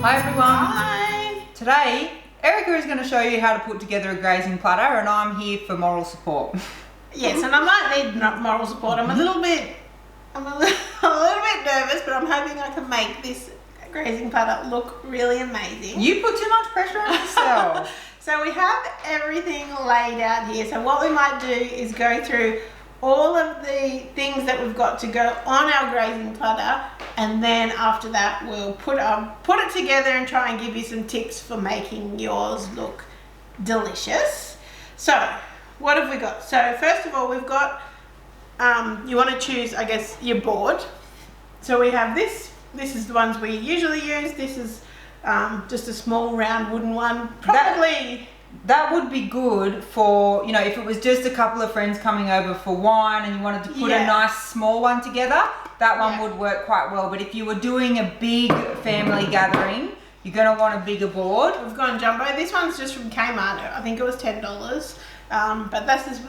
Hi everyone. Hi. Today, Erica is going to show you how to put together a grazing platter, and I'm here for moral support. Yes, and I might need moral support. I'm a little bit nervous, but I'm hoping I can make this grazing platter look really amazing. You put too much pressure on yourself. So we have everything laid out here. So what we might do is go through all of the things that we've got to go on our grazing platter, and then after that we'll put it together and try and give you some tips for making yours look delicious. So what have we got? So first of all, we've got you want to choose, I guess, your board. So we have this is the ones we usually use. This is just a small round wooden one, probably. That would be good for, you know, if it was just a couple of friends coming over for wine and you wanted to put a nice small one together, that one would work quite well. But if you were doing a big family gathering, you're going to want a bigger board. We've gone jumbo. This one's just from Kmart. I think it was $10. But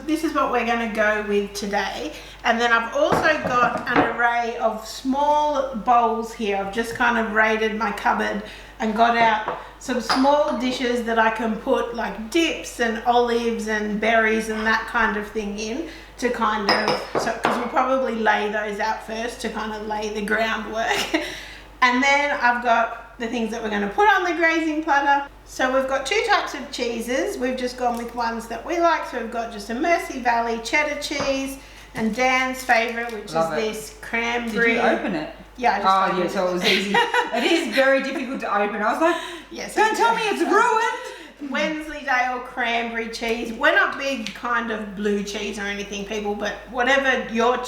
this is what we're going to go with today. And then I've also got an array of small bowls here. I've just kind of raided my cupboard and got out some small dishes that I can put like dips and olives and berries and that kind of thing in, to kind of, because we'll probably lay those out first to kind of lay the groundwork. And then I've got the things that we're going to put on the grazing platter. So we've got two types of cheeses. We've just gone with ones that we like. So we've got just a Mersey Valley cheddar cheese, and Dan's favourite, which is this cranberry. Did you open it? Yeah, I just opened so it was easy. It is very difficult to open. I was like, yes, don't tell me it's ruined. Wensleydale cranberry cheese. We're not big kind of blue cheese or anything, people, but whatever your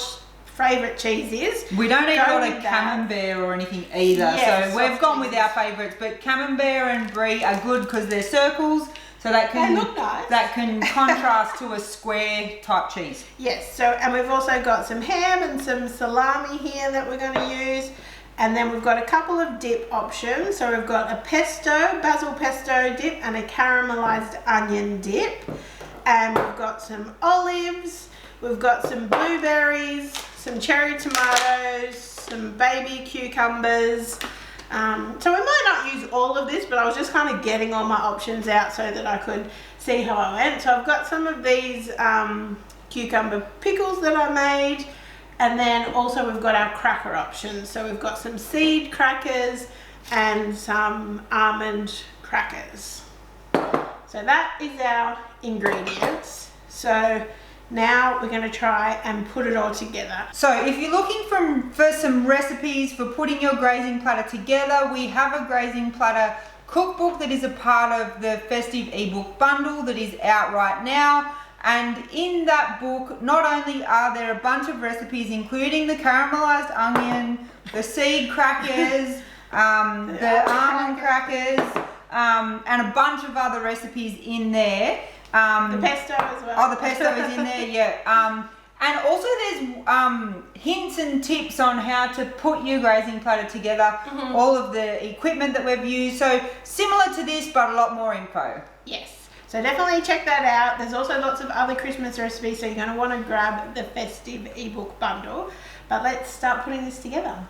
favourite cheese is. We don't eat a lot of camembert or anything either, yes, so we've gone with our favourites. But camembert and brie are good because they're circles, so that can they look nice. That can contrast to a square type cheese. Yes. So, and we've also got some ham and some salami here that we're going to use, and then we've got a couple of dip options. So we've got a basil pesto dip and a caramelized onion dip, and we've got some olives. We've got some blueberries, some cherry tomatoes, some baby cucumbers. So we might not use all of this, but I was just kind of getting all my options out so that I could see how I went. So I've got some of these cucumber pickles that I made, and then also we've got our cracker options. So we've got some seed crackers and some almond crackers. So that is our ingredients. So now we're going to try and put it all together. So if you're looking for some recipes for putting your grazing platter together, we have a grazing platter cookbook that is a part of the festive ebook bundle that is out right now. And in that book, not only are there a bunch of recipes, including the caramelized onion, the seed crackers, the almond crackers, and a bunch of other recipes in there. The pesto as well. Oh, the pesto is in there, yeah. And also there's hints and tips on how to put your grazing platter together, all of the equipment that we've used. So similar to this, but a lot more info. Yes. So definitely check that out. There's also lots of other Christmas recipes, so you're going to want to grab the festive ebook bundle. But let's start putting this together.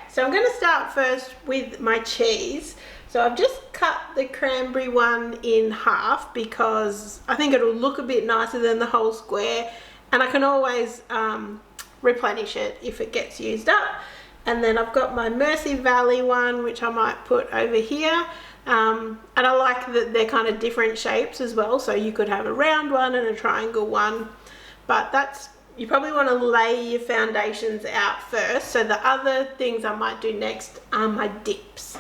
So I'm going to start first with my cheese. So I've just cut the cranberry one in half because I think it'll look a bit nicer than the whole square, and I can always replenish it if it gets used up. And then I've got my Mersey Valley one, which I might put over here. And I like that they're kind of different shapes as well, so you could have a round one and a triangle one, but you probably want to lay your foundations out first. So the other things I might do next are my dips.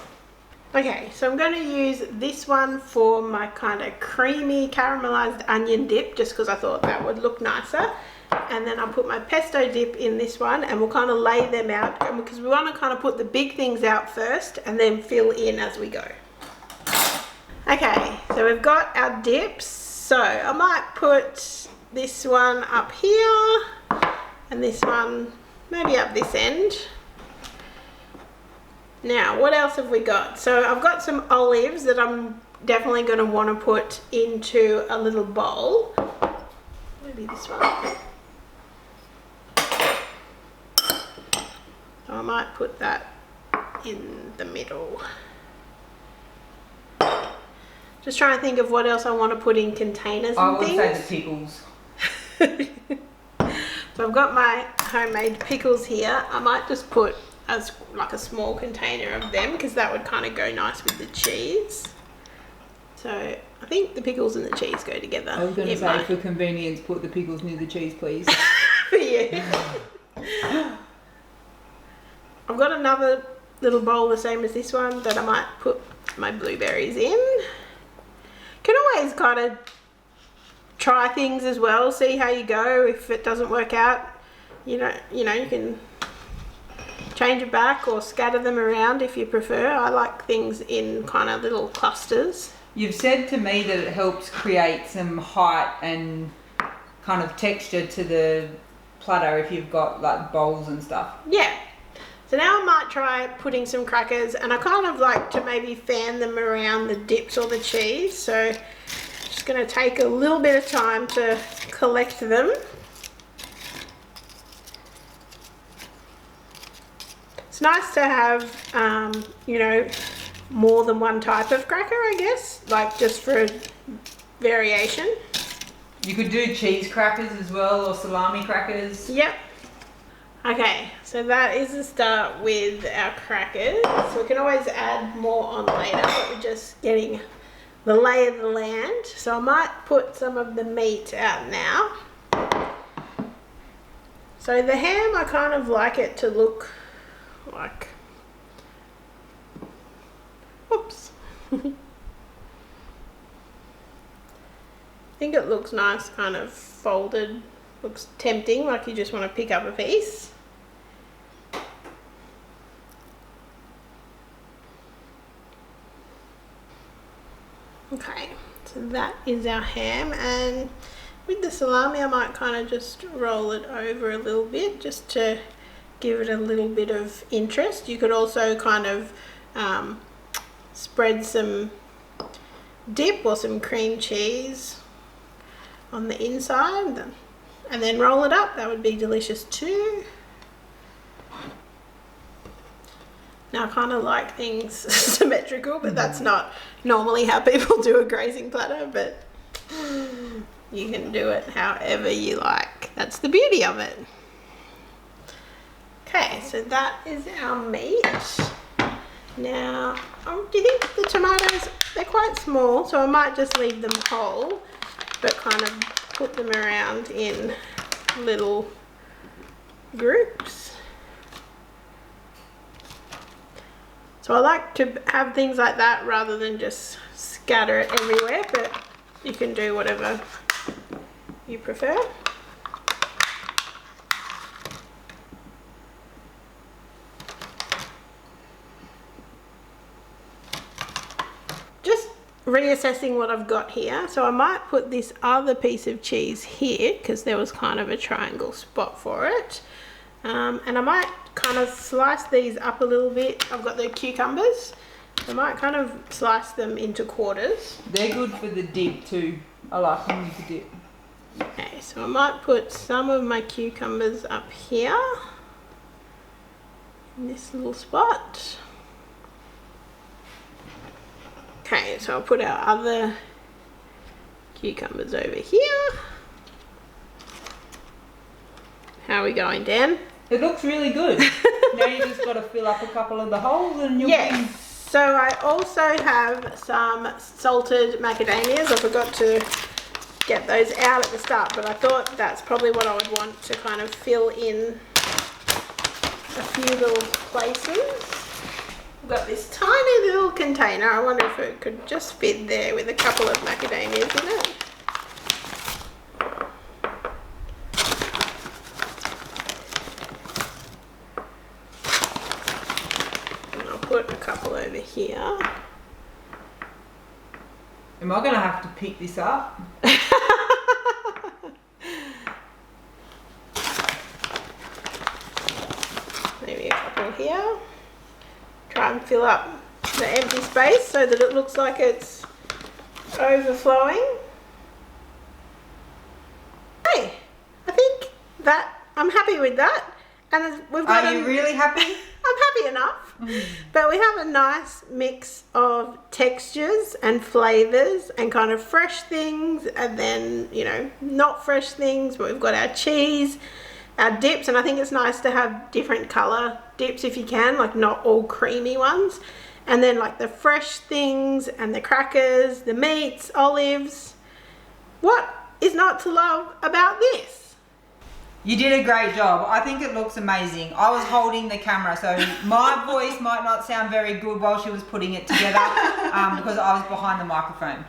Okay, so I'm going to use this one for my kind of creamy caramelized onion dip, just because I thought that would look nicer. And then I'll put my pesto dip in this one, and we'll kind of lay them out because we want to kind of put the big things out first and then fill in as we go. Okay, so we've got our dips. So I might put this one up here and this one maybe up this end. Now, what else have we got? So I've got some olives that I'm definitely going to want to put into a little bowl. Maybe this one. So I might put that in the middle. Just trying to think of what else I want to put in containers and I would things. say the pickles. So I've got my homemade pickles here. I might just put as like a small container of them because that would kind of go nice with the cheese. So I think the pickles and the cheese go together. I was going to say, for convenience, put the pickles near the cheese, please. For you. I've got another little bowl the same as this one that I might put my blueberries in. Can always kind of try things as well, see how you go. If it doesn't work out, you know, you can change it back or scatter them around if you prefer. I like things in kind of little clusters. You've said to me that it helps create some height and kind of texture to the platter if you've got like bowls and stuff. Yeah. So now I might try putting some crackers, and I kind of like to maybe fan them around the dips or the cheese. So just going to take a little bit of time to collect them. It's nice to have, you know, more than one type of cracker, I guess, like just for variation. You could do cheese crackers as well, or salami crackers. Yep. Okay, so that is the start with our crackers. So we can always add more on later, but we're just getting the lay of the land. So I might put some of the meat out now. So the ham, I kind of like it to look like, whoops. I think it looks nice, kind of folded. Looks tempting, like you just want to pick up a piece. Okay, so that is our ham, and with the salami I might kind of just roll it over a little bit just to give it a little bit of interest. You could also kind of spread some dip or some cream cheese on the inside and then roll it up. That would be delicious too. Now I kind of like things symmetrical, but that's not normally how people do a grazing platter, but you can do it however you like. That's the beauty of it. Okay, so that is our meat. Now, do you think the tomatoes, they're quite small, so I might just leave them whole, but kind of put them around in little groups. So I like to have things like that rather than just scatter it everywhere, but you can do whatever you prefer. Just reassessing what I've got here. So I might put this other piece of cheese here because there was kind of a triangle spot for it. And I might kind of slice these up a little bit. I've got the cucumbers. I might kind of slice them into quarters. They're good for the dip too. I like them with the dip. Okay, so I might put some of my cucumbers up here in this little spot. Okay, so I'll put our other cucumbers over here. How are we going, Dan? It looks really good. Now you just got to fill up a couple of the holes and you'll Yes. be... So I also have some salted macadamias. I forgot to get those out at the start, but I thought that's probably what I would want to kind of fill in a few little places. I've got this tiny little container. I wonder if it could just fit there with a couple of macadamias in it. And I'll put a couple over here. Am I going to have to pick this up? Maybe a couple here. Try and fill up the empty space so that it looks like it's overflowing. Hey, I think that I'm happy with that. And we've got Are you really happy? I'm happy enough. But we have a nice mix of textures and flavors and kind of fresh things, and then, you know, not fresh things. But we've got our cheese, our dips, and I think it's nice to have different color dips if you can, like not all creamy ones. And then like the fresh things and the crackers, the meats, olives. What is not to love about this? You did a great job. I think it looks amazing. I was holding the camera, so my voice might not sound very good while she was putting it together because I was behind the microphone.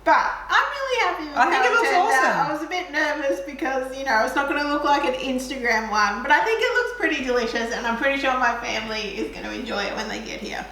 But I'm really happy with I think how it looks turned awesome. out. I was a bit nervous because, you know, it's not going to look like an Instagram one, but I think it looks pretty delicious, and I'm pretty sure my family is going to enjoy it when they get here.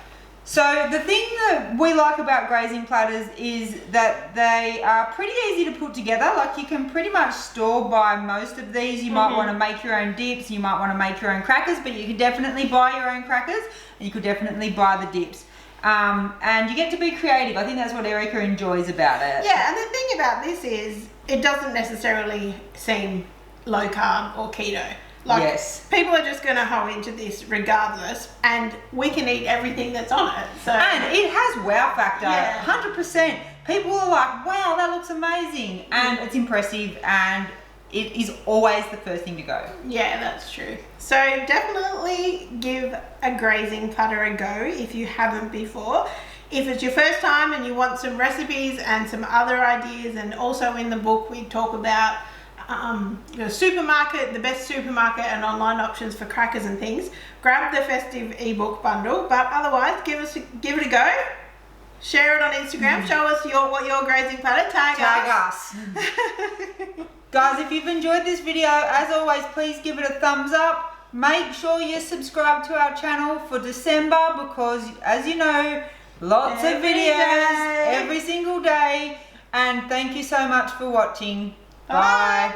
So the thing that we like about grazing platters is that they are pretty easy to put together. Like you can pretty much store buy most of these. You might want to make your own dips, you might want to make your own crackers, but you can definitely buy your own crackers and you could definitely buy the dips. And you get to be creative. I think that's what Erica enjoys about it. Yeah, and the thing about this is it doesn't necessarily seem low carb or keto. Like, yes. People are just going to hoe into this regardless, and we can eat everything that's on it. So, and it has wow factor, Yeah. 100%. People are like, wow, that looks amazing. And it's impressive, and it is always the first thing to go. yeah, that's true. So definitely give a grazing platter a go if you haven't before. If it's your first time and you want some recipes and some other ideas, and also in the book we talk about the supermarket, the best supermarket and online options for crackers and things, grab the festive ebook bundle. But otherwise, give it a go. Share it on Instagram. Show us what your grazing platter. Tag us. Guys, if you've enjoyed this video, as always, please give it a thumbs up. Make sure you subscribe to our channel for December because, as you know, lots of videos every single day. And thank you so much for watching. Bye.